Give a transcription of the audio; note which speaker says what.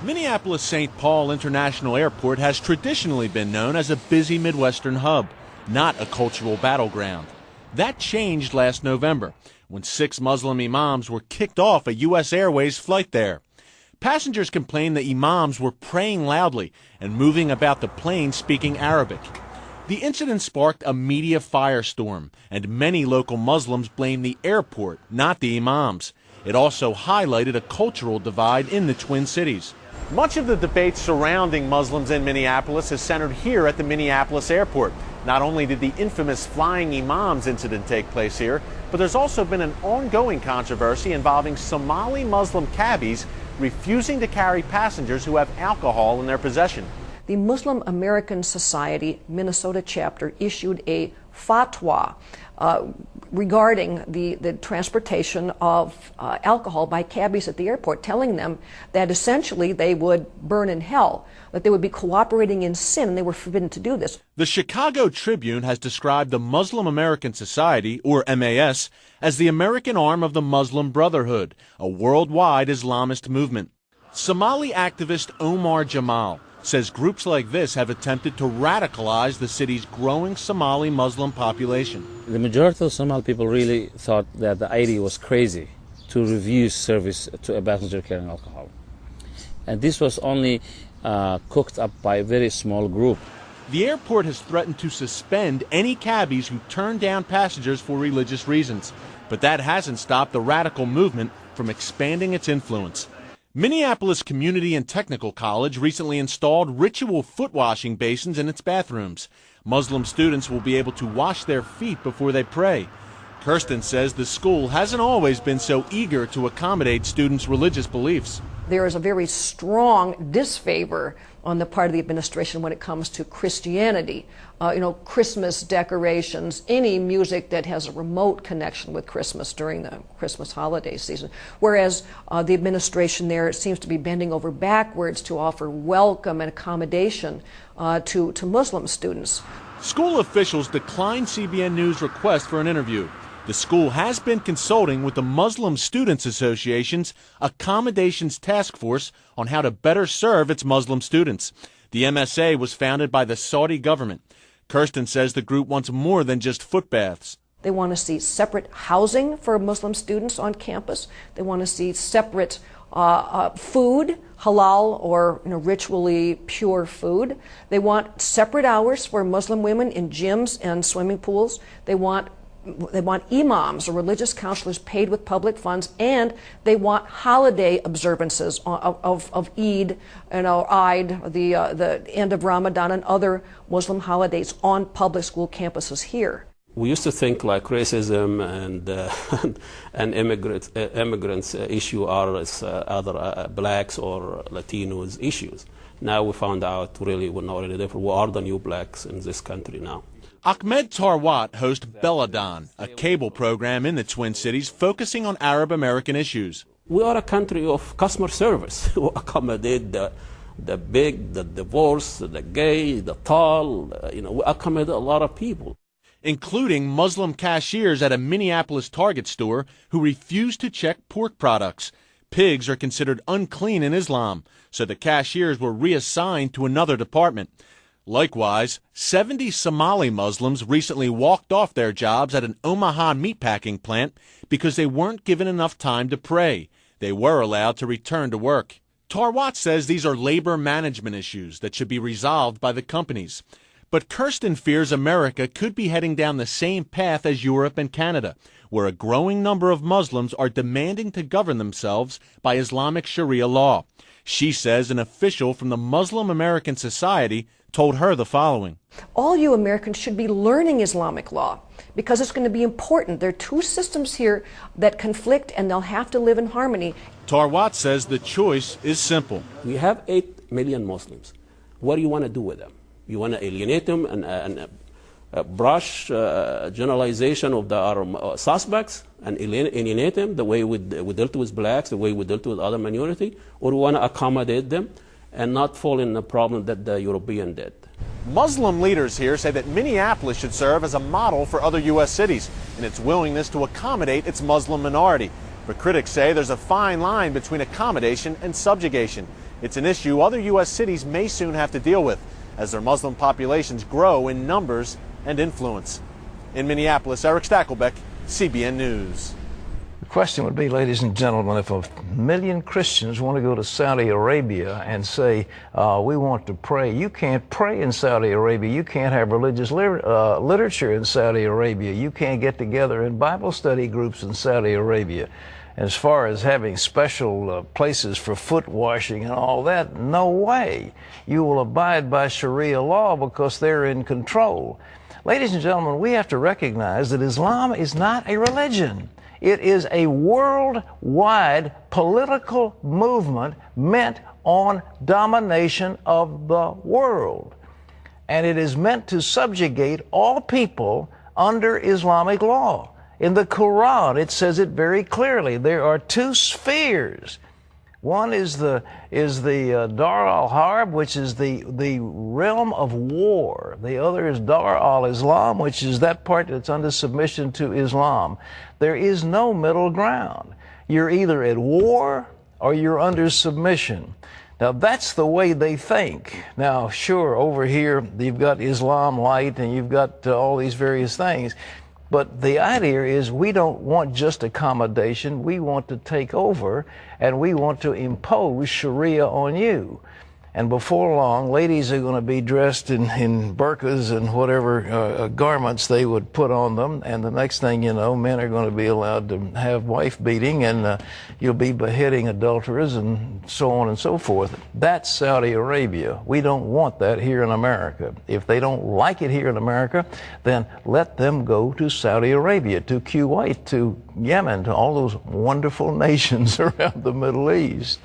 Speaker 1: Minneapolis-St. Paul International Airport has traditionally been known as a busy Midwestern hub, not a cultural battleground. That changed last November when 6 Muslim imams were kicked off a U.S. Airways flight there. Passengers complained the imams were praying loudly and moving about the plane speaking Arabic. The incident sparked a media firestorm, and many local Muslims blamed the airport, not the imams. It also highlighted a cultural divide in the Twin Cities. Much of the debate surrounding Muslims in Minneapolis is centered here at the Minneapolis airport. Not only did the infamous flying imams incident take place here, but there's also been an ongoing controversy involving Somali Muslim cabbies refusing to carry passengers who have alcohol in their possession.
Speaker 2: The Muslim American Society Minnesota chapter issued a fatwa regarding the transportation of alcohol by cabbies at the airport, telling them that essentially they would burn in hell, that they would be cooperating in sin, and they were forbidden to do this.
Speaker 1: The Chicago Tribune has described the Muslim American Society, or MAS, as the American arm of the Muslim Brotherhood, a worldwide Islamist movement. Somali activist Omar Jamal says groups like this have attempted to radicalize the city's growing Somali Muslim population.
Speaker 3: The majority of Somali people really thought that the idea was crazy to refuse service to a passenger carrying alcohol. And this was only cooked up by a very small group.
Speaker 1: The airport has threatened to suspend any cabbies who turn down passengers for religious reasons, but that hasn't stopped the radical movement from expanding its influence. Minneapolis Community and Technical College recently installed ritual foot washing basins in its bathrooms. Muslim students will be able to wash their feet before they pray. Kirsten says the school hasn't always been so eager to accommodate students' religious beliefs.
Speaker 2: There is a very strong disfavor on the part of the administration when it comes to Christianity. Christmas decorations, any music that has a remote connection with Christmas during the Christmas holiday season. Whereas the administration there seems to be bending over backwards to offer welcome and accommodation to Muslim students.
Speaker 1: School officials declined CBN News' request for an interview. The school has been consulting with the Muslim Students Association's Accommodations Task Force on how to better serve its Muslim students. The MSA was founded by the Saudi government. Kirsten says the group wants more than just foot baths.
Speaker 2: They want to see separate housing for Muslim students on campus. They want to see separate food, halal or ritually pure food. They want separate hours for Muslim women in gyms and swimming pools. They want imams or religious counselors paid with public funds, and they want holiday observances of Eid, Eid, the end of Ramadan and other Muslim holidays on public school campuses here.
Speaker 4: We used to think like racism and immigrants issue are other blacks or Latinos issues. Now we found out really we're not really different. We are the new blacks in this country now.
Speaker 1: Ahmed Tarwat hosts Belladon, a cable program in the Twin Cities focusing on Arab American issues.
Speaker 4: We are a country of customer service. We accommodate the big, the divorced, the gay, the tall. We accommodate a lot of people,
Speaker 1: including Muslim cashiers at a Minneapolis Target store who refuse to check pork products. Pigs are considered unclean in Islam, so the cashiers were reassigned to another department. Likewise, 70 Somali Muslims recently walked off their jobs at an Omaha meatpacking plant because they weren't given enough time to pray. They were allowed to return to work. Tarwat says these are labor management issues that should be resolved by the companies. But Kirsten fears America could be heading down the same path as Europe and Canada, where a growing number of Muslims are demanding to govern themselves by Islamic Sharia law. She says an official from the Muslim American Society told her the following.
Speaker 2: All you Americans should be learning Islamic law because it's going to be important. There are two systems here that conflict and they'll have to live in harmony.
Speaker 1: Tarwat says the choice is simple.
Speaker 4: We have 8 million Muslims. What do you want to do with them? You want to alienate them and brush generalization of the suspects and alienate them the way we dealt with blacks, the way we dealt with other minority, or we want to accommodate them and not fall in the problem that the European did.
Speaker 1: Muslim leaders here say that Minneapolis should serve as a model for other U.S. cities in its willingness to accommodate its Muslim minority. But critics say there's a fine line between accommodation and subjugation. It's an issue other U.S. cities may soon have to deal with as their Muslim populations grow in numbers and influence. In Minneapolis, Eric Stakelbeck, CBN News.
Speaker 5: The question would be, ladies and gentlemen, if a million Christians want to go to Saudi Arabia and say, we want to pray, you can't pray in Saudi Arabia. You can't have religious literature in Saudi Arabia. You can't get together in Bible study groups in Saudi Arabia. As far as having special places for foot washing and all that, no way. You will abide by Sharia law because they're in control. Ladies and gentlemen, we have to recognize that Islam is not a religion. It is a worldwide political movement meant on domination of the world. And it is meant to subjugate all people under Islamic law. In the Quran, it says it very clearly. There are two spheres. One is the Dar al-Harb, which is the realm of war. The other is Dar al-Islam, which is that part that's under submission to Islam. There is no middle ground. You're either at war or you're under submission. Now, that's the way they think. Now, sure, over here, you've got Islam Light and you've got all these various things. But the idea is we don't want just accommodation. We want to take over, and we want to impose Sharia on you. And before long, ladies are going to be dressed in burqas and whatever garments they would put on them. And the next thing you know, men are going to be allowed to have wife beating, and you'll be beheading adulterers and so on and so forth. That's Saudi Arabia. We don't want that here in America. If they don't like it here in America, then let them go to Saudi Arabia, to Kuwait, to Yemen, to all those wonderful nations around the Middle East.